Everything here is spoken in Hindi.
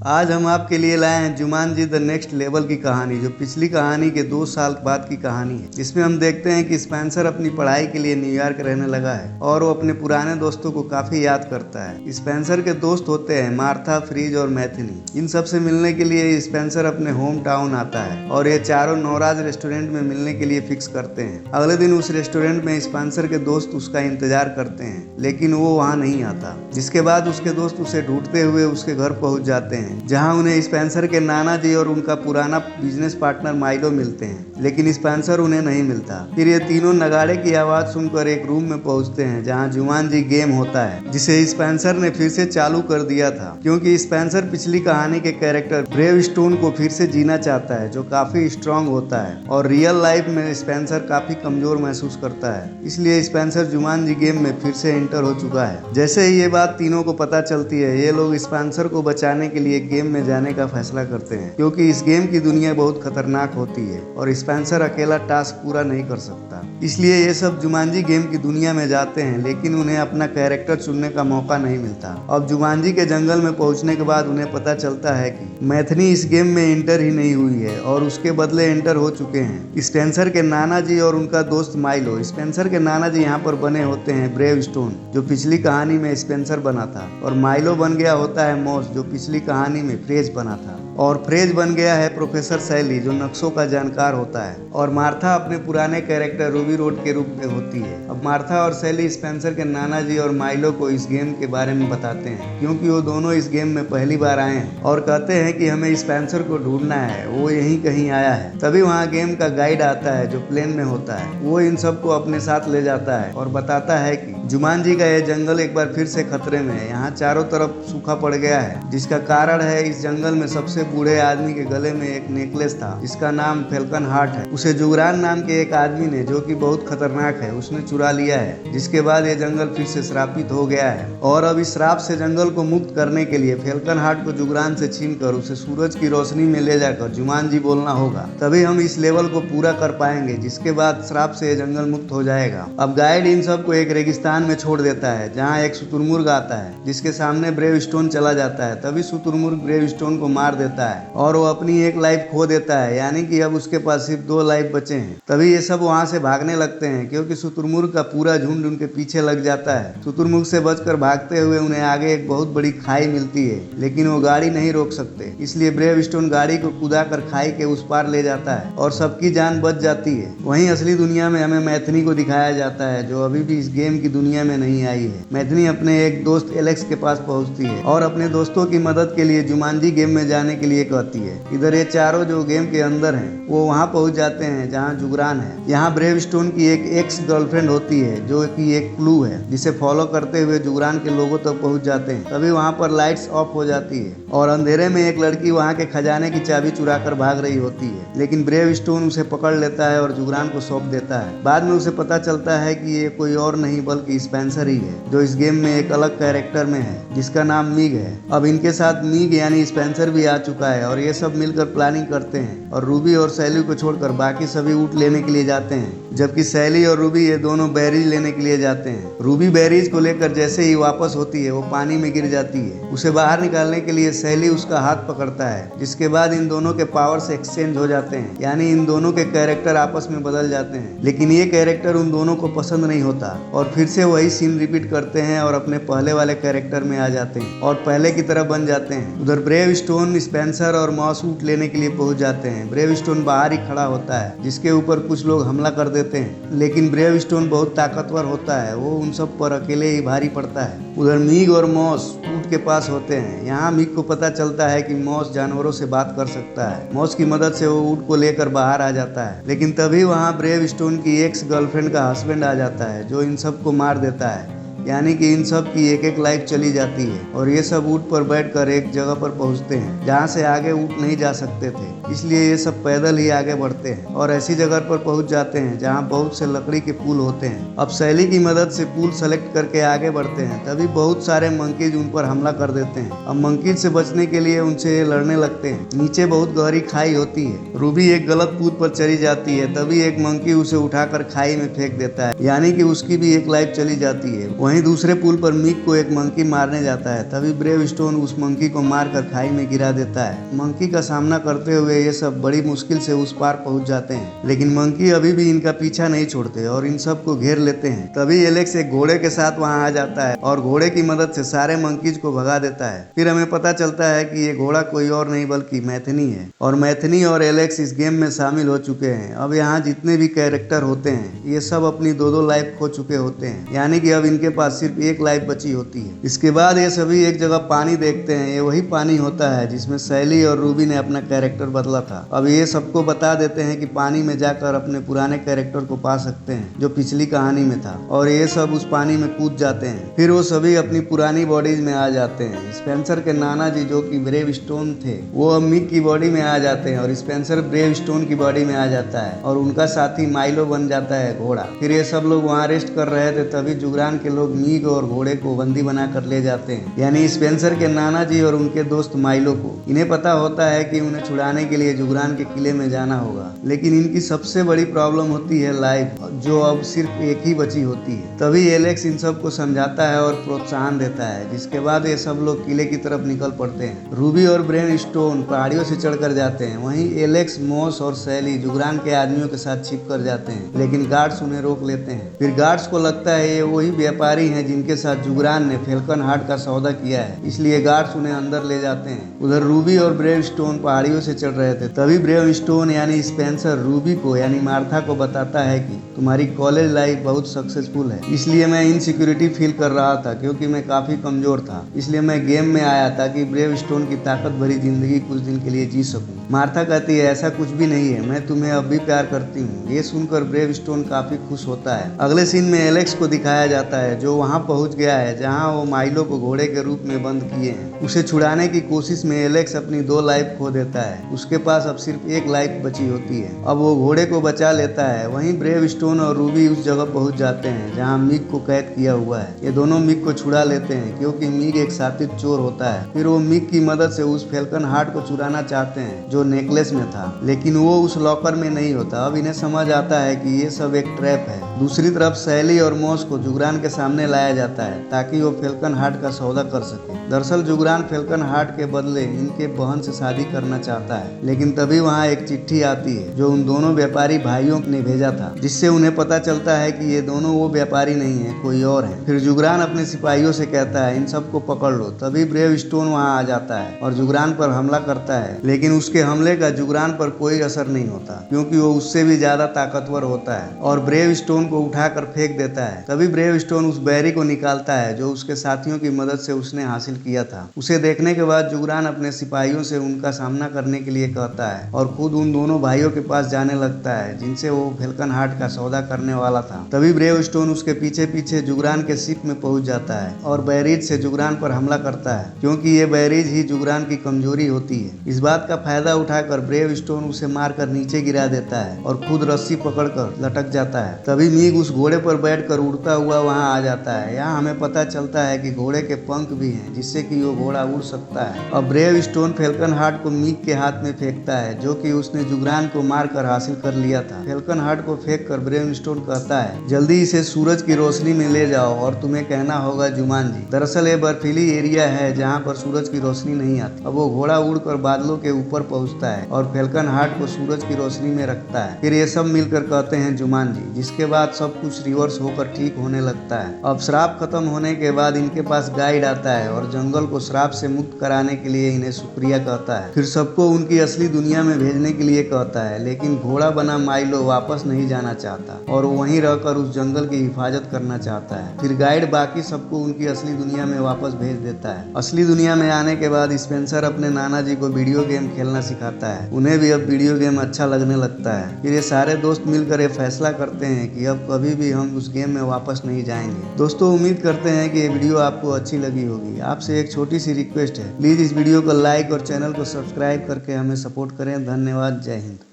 आज हम आपके लिए लाए हैं जुमांजी द नेक्स्ट लेवल की कहानी, जो पिछली कहानी के 2 साल बाद की कहानी है। इसमें हम देखते हैं कि स्पेंसर अपनी पढ़ाई के लिए न्यूयॉर्क रहने लगा है और वो अपने पुराने दोस्तों को काफी याद करता है। स्पेंसर के दोस्त होते हैं मार्था, फ्रीज और मैथिनी। इन सब से मिलने के लिए स्पेंसर अपने होम टाउन आता है और ये चारों नौराज रेस्टोरेंट में मिलने के लिए फिक्स करते हैं। अगले दिन उस रेस्टोरेंट में स्पेंसर के दोस्त उसका इंतजार करते हैं, लेकिन वो वहाँ नहीं आता। जिसके बाद उसके दोस्त उसे ढूंढते हुए उसके घर पहुंच जाते हैं, जहां उन्हें स्पेंसर के नाना जी और उनका पुराना बिजनेस पार्टनर माइलो मिलते हैं, लेकिन स्पेंसर उन्हें नहीं मिलता। फिर ये तीनों नगाड़े की आवाज सुनकर एक रूम में पहुंचते हैं जहां जुमांजी गेम होता है, जिसे स्पेंसर ने फिर से चालू कर दिया था, क्योंकि स्पेंसर पिछली कहानी के कैरेक्टर ब्रेव स्टोन को फिर से जीना चाहता है, जो काफी स्ट्रांग होता है और रियल लाइफ में स्पेंसर काफी कमजोर महसूस करता है। इसलिए स्पेंसर जुमांजी गेम में फिर से एंटर हो चुका है। जैसे ही ये बात तीनों को पता चलती है, ये लोग स्पेंसर को बचाने के लिए गेम में जाने का फैसला करते हैं, क्योंकि इस गेम की दुनिया बहुत खतरनाक होती है और स्पेंसर अकेला टास्क पूरा नहीं कर सकता। इसलिए ये सब जुमांजी गेम की दुनिया में जाते हैं, लेकिन उन्हें अपना कैरेक्टर चुनने का मौका नहीं मिलता। अब जुमांजी के जंगल में पहुंचने के बाद उन्हें पता चलता है कि मैथिनी इस गेम में एंटर ही नहीं हुई है और उसके बदले एंटर हो चुके हैं स्पेंसर के नाना जी और उनका दोस्त माइलो। स्पेंसर के नाना जी यहाँ पर बने होते हैं ब्रेव स्टोन, जो पिछली कहानी में स्पेंसर बना था, और माइलो बन गया होता है मॉस, जो पिछली कहानी में फ्रेज बना था, और फ्रेज बन गया है प्रोफेसर सैली, जो नक्शों का जानकार होता है, और मार्था अपने पुराने कैरेक्टर रूबी रोड के रूप में होती है। अब मार्था और सैली स्पेंसर के नाना जी और माइलो को इस गेम के बारे में बताते हैं, क्योंकि वो दोनों इस गेम में पहली बार आए हैं, और कहते हैं कि हमें स्पेंसर को ढूंढना है, वो यहीं कहीं आया है। तभी वहाँ गेम का गाइड आता है जो प्लेन में होता है। वो इन सबको अपने साथ ले जाता है और बताता है कि जुमांजी का ये जंगल एक बार फिर से खतरे में है। यहाँ चारों तरफ सूखा पड़ गया है, जिसका कारण है इस जंगल में सबसे बूढ़े आदमी के गले में एक नेकलेस था, जिसका नाम फेल्कन हार्ट है। उसे जुगरान नाम के एक आदमी ने, जो कि बहुत खतरनाक है, उसने चुरा लिया है, जिसके बाद ये जंगल फिर से श्रापित हो गया है। और अब इस श्राप से जंगल को मुक्त करने के लिए फेल्कन हार्ट को जुगरान से छीनकर उसे सूरज की रोशनी में ले जाकर जुमांजी बोलना होगा, तभी हम इस लेवल को पूरा कर पाएंगे, जिसके बाद श्राप से जंगल मुक्त हो जाएगा। अब गाइड इन सबको एक रेगिस्तान में छोड़ देता है, जहाँ एक शुतुरमुर्ग आता है, जिसके सामने ब्रेव स्टोन चला जाता है। तभी शुतुरमुर्ग ब्रेव स्टोन को मार देता है और वो अपनी एक लाइफ खो देता है, यानी कि अब उसके पास सिर्फ 2 लाइफ बचे हैं। तभी ये सब वहाँ से भागने लगते हैं, क्योंकि शुतुरमुर्ग का पूरा झुंड उनके पीछे लग जाता है। शुतुरमुर्ग से बचकर भागते हुए उन्हें आगे एक बहुत बड़ी खाई मिलती है, लेकिन वो गाड़ी नहीं रोक सकते, इसलिए ब्रेव स्टोन गाड़ी को कूदा कर खाई के उस पार ले जाता है और सबकी जान बच जाती है। वहीं असली दुनिया में हमें मैथिनी को दिखाया जाता है, जो अभी भी इस गेम की दुनिया में नहीं आई है। मैथिनी अपने एक दोस्त एलेक्स के पास पहुंचती है और अपने दोस्तों की मदद के लिए जुमांजी गेम में जाने के लिए कहती है। इधर ये चारों जो गेम के अंदर हैं, वो वहाँ पहुंच जाते हैं जहाँ जुगरान है। यहाँ ब्रेव स्टोन की एक एक्स गर्लफ्रेंड होती है, जो कि एक क्लू है, जिसे फॉलो करते हुए जुगरान के लोगों तक पहुंच जाते हैं। तभी वहाँ पर लाइट्स ऑफ हो जाती है और अंधेरे में एक लड़की वहाँ के खजाने की चाबी चुरा कर भाग रही होती है, लेकिन ब्रेव स्टोन उसे पकड़ लेता है और जुगरान को सौंप देता है। बाद में उसे पता चलता है कि ये कोई और नहीं बल्कि स्पेंसर ही है, जो इस गेम में एक अलग कैरेक्टर में है, जिसका नाम मीग है। अब इनके साथ मीग यानी स्पेंसर भी आ चुका है और ये सब मिलकर प्लानिंग करते हैं और रूबी और सैली को छोड़कर बाकी सभी ऊँट लेने के लिए जाते हैं, जबकि सैली और रूबी ये दोनों बैरीज लेने के लिए जाते हैं। रूबी बैरीज को लेकर जैसे ही वापस होती है, वो पानी में गिर जाती है। उसे बाहर निकालने के लिए सैली उसका हाथ पकड़ता है, जिसके बाद इन दोनों के पावर्स एक्सचेंज हो जाते हैं, यानी इन दोनों के कैरेक्टर आपस में बदल जाते हैं। लेकिन ये कैरेक्टर उन दोनों को पसंद नहीं होता और फिर से वही सीन रिपीट करते हैं और अपने पहले वाले कैरेक्टर में आ जाते हैं और पहले की तरह बन जाते हैं। उधर ब्रेव स्टोन, स्पेंसर और मॉस ऊँट लेने के लिए पहुंच जाते हैं। ब्रेव स्टोन बाहर ही खड़ा होता है, जिसके ऊपर कुछ लोग हमला कर देते हैं, लेकिन ब्रेव स्टोन बहुत ताकतवर होता है, वो उन सब पर अकेले ही भारी पड़ता है। उधर मीग और मॉस ऊँट के पास होते हैं। यहाँ मीग को पता चलता है कि मॉस जानवरों से बात कर सकता है। मॉस की मदद से वो ऊँट को लेकर बाहर आ जाता है, लेकिन तभी वहाँ ब्रेव स्टोन की एक्स गर्लफ्रेंड का हस्बैंड आ जाता है, जो इन सबको मार देता है, यानी कि इन सब की एक एक लाइफ चली जाती है और ये सब ऊँट पर बैठकर एक जगह पर पहुंचते हैं जहाँ से आगे ऊँट नहीं जा सकते थे, इसलिए ये सब पैदल ही आगे बढ़ते हैं और ऐसी जगह पर पहुंच जाते हैं जहाँ बहुत से लकड़ी के पुल होते हैं। अब सैली की मदद से पुल सेलेक्ट करके आगे बढ़ते हैं, तभी बहुत सारे मंकीज उन पर हमला कर देते हैं। अब मंकीज से बचने के लिए उनसे लड़ने लगते हैं। नीचे बहुत गहरी खाई होती है। रूबी एक गलत कूद पर चली जाती है, तभी एक मंकी उसे उठाकर खाई में फेंक देता है, यानी कि उसकी भी एक लाइफ चली जाती है। वहीं वहीं दूसरे पुल पर मिक को एक मंकी मारने जाता है, तभी ब्रेव स्टोन उस मंकी को मारकर खाई में गिरा देता है। मंकी का सामना करते हुए ये सब बड़ी मुश्किल से उस पार पहुंच जाते हैं, लेकिन मंकी अभी भी इनका पीछा नहीं छोड़ते और इन सब को घेर लेते हैं। तभी एलेक्स एक घोड़े के साथ वहां आ जाता है और घोड़े की मदद से सारे मंकीज को भगा देता है। फिर हमें पता चलता है कि ये घोड़ा कोई और नहीं बल्कि मैथनी है और मैथनी और एलेक्स इस गेम में शामिल हो चुके हैं। अब यहाँ जितने भी कैरेक्टर होते हैं ये सब अपनी दो लाइफ खो चुके होते हैं, यानी कि अब इनके पास सिर्फ एक लाइफ बची होती है। इसके बाद ये सभी एक जगह पानी देखते हैं। ये वही पानी होता है जिसमें सैली और रूबी ने अपना कैरेक्टर बदला था। अब ये सबको बता देते हैं कि पानी में जाकर अपने पुराने कैरेक्टर को पा सकते हैं जो पिछली कहानी में था, और ये सब उस पानी में कूद जाते हैं। फिर वो सभी अपनी पुरानी बॉडीज में आ जाते हैं। स्पेंसर के नाना जी जो कि ब्रेव स्टोन थे वो अब मिक की बॉडी में आ जाते हैं और स्पेंसर ब्रेव स्टोन की बॉडी में आ जाता है और उनका साथी माइलो बन जाता है घोड़ा। फिर ये सब लोग वहाँ रेस्ट कर रहे थे, तभी जुगरान के लोग मीग और घोड़े को बंदी बना कर ले जाते हैं, यानी स्पेंसर के नाना जी और उनके दोस्त माइलो को। इन्हें पता होता है कि उन्हें छुड़ाने के लिए जुगरान के किले में जाना होगा, लेकिन इनकी सबसे बड़ी प्रॉब्लम होती है लाइफ, जो अब सिर्फ एक ही बची होती है। तभी एलेक्स इन सब को समझाता है और प्रोत्साहन देता है, जिसके बाद ये सब लोग किले की तरफ निकल पड़ते हैं। रूबी और ब्रेन स्टोन पहाड़ियों से चढ़कर जाते हैं, वहीं एलेक्स, मॉस और सैली जुगरान के आदमियों के साथ छिप कर जाते हैं, लेकिन गार्ड्स उन्हें रोक लेते हैं। फिर गार्ड्स को लगता है ये वही व्यापारी हैं जिनके साथ जुगरान ने फेल्कन हार्ट का सौदा किया है, इसलिए गार्ड्स उन्हें अंदर ले जाते हैं। उधर रूबी और ब्रेव स्टोन पहाड़ियों से चढ़ रहे थे, तभी ब्रेव स्टोन यानी स्पेंसर रूबी को यानी मार्था को बताता है कि तुम्हारी कॉलेज लाइफ बहुत सक्सेसफुल है, इसलिए मैं इनसिक्योरिटी फील कर रहा था क्योंकि मैं काफी कमजोर था, इसलिए मैं गेम में आया ताकि ब्रेव स्टोन की ताकत भरी जिंदगी कुछ दिन के लिए जी सकूं। मार्था कहती है ऐसा कुछ भी नहीं है, मैं तुम्हें अब भी प्यार करती हूँ। ये सुनकर ब्रेव स्टोन काफी खुश होता है। अगले सीन में एलेक्स को दिखाया जाता है जो वहाँ पहुँच गया है जहाँ वो माइलो को घोड़े के रूप में बंद किए हैं। उसे छुड़ाने की कोशिश में एलेक्स अपनी 2 लाइफ खो देता है। उसके पास अब सिर्फ 1 लाइफ बची होती है। अब वो घोड़े को बचा लेता है। वहीं ब्रेव स्टोन और रूबी उस जगह पहुंच जाते हैं जहां मिक को कैद किया हुआ है। ये दोनों मिक को छुड़ा लेते हैं क्योंकि मिक एक साथी चोर होता है। फिर वो मिक की मदद से उस फेल्कन हार्ट को चुराना चाहते हैं जो नेकलेस में था, लेकिन वो उस लॉकर में नहीं होता। अब इन्हें समझ आता है कि ये सब एक ट्रैप है। दूसरी तरफ सैली और मॉस को जुगरान के सामने लाया जाता है ताकि वो फेल्कन हार्ट का सौदा कर सके। दरअसल जुगरान फेल्कन हार्ट के बदले इनके बहन से शादी करना चाहता है, लेकिन तभी वहाँ एक चिट्ठी आती है जो उन दोनों व्यापारी भाइयों ने भेजा था, जिससे उन्हें पता चलता है कि ये दोनों वो व्यापारी नहीं है, कोई और है। फिर जुगरान अपने सिपाहियों से कहता है इन सबको पकड़ लो। तभी ब्रेव स्टोन वहाँ आ जाता है और जुगरान पर हमला करता है, लेकिन उसके हमले का जुगरान पर कोई असर नहीं होता क्योंकि वो उससे भी ज्यादा ताकतवर होता है और ब्रेव स्टोन को उठाकर फेंक देता है। तभी ब्रेव स्टोन उस बैरी को निकालता है जो उसके साथियों की मदद से उसने हासिल किया था। उसे देखने के बाद जुगरान अपने सिपाहियों से उनका सामना करने के लिए कहता है और खुद उन दोनों भाइयों के पास जाने लगता है जिनसे वो फेल्कन हार्ट का सौदा करने वाला था। तभी ब्रेव स्टोन उसके पीछे पीछे जुगरान के शिप में पहुंच जाता है और बैरीज से जुगरान पर हमला करता है क्योंकि ये बैरीज ही जुगरान की कमजोरी होती है। इस बात का फायदा उठाकर ब्रेव स्टोन उसे मारकर नीचे गिरा देता है और खुद रस्सी पकड़कर लटक जाता है। तभी मीग उस घोड़े पर बैठकर उड़ता हुआ वहां आ जाता है। यहाँ हमें पता चलता है कि घोड़े के पंख भी हैं जिससे कि वो घोड़ा उड़ सकता है। अब ब्रेव स्टोन फेल्कन हार्ट को मीग के हाथ में फेंकता है जो कि उसने जुगरान को मारकर हासिल कर लिया था। फेल्कन हार्ट को फेंक कर ब्रेव स्टोन कहता है जल्दी इसे सूरज की रोशनी में ले जाओ और तुम्हें कहना होगा जुमान जी। दरअसल ये बर्फीली एरिया है जहाँ पर सूरज की रोशनी नहीं आती। अब वो घोड़ा उड़कर बादलों के ऊपर पहुंचता है और फेल्कन हार्ट को सूरज की रोशनी में रखता है। फिर ये सब मिलकर कहते हैं जुमान जी, जिसके बाद सब कुछ रिवर्स होकर ठीक होने लगता है। अब श्राप खत्म होने के बाद इनके पास गाइड आता है और जंगल को श्राप से मुक्त कराने के लिए इन्हें शुक्रिया कहता है। फिर सबको उनकी असली दुनिया में भेजने के लिए कहता है, लेकिन घोड़ा बना माइलो वापस नहीं जाना चाहता और वहीं रहकर उस जंगल की हिफाजत करना चाहता है। फिर गाइड बाकी सबको उनकी असली दुनिया में वापस भेज देता है। असली दुनिया में आने के बाद स्पेंसर अपने नाना जी को वीडियो गेम खेलना सिखाता है। उन्हें भी अब वीडियो गेम अच्छा लगने लगता है। फिर ये सारे दोस्त मिलकर ये फैसला करते हैं कि अब कभी भी हम उस गेम में वापस नहीं जाएंगे। दोस्तों उम्मीद करते हैं कि ये वीडियो आपको अच्छी लगी होगी। आपसे एक छोटी सी रिक्वेस्ट है, प्लीज इस वीडियो को लाइक और चैनल को सब्सक्राइब करके हमें सपोर्ट करें। धन्यवाद। जय हिंद।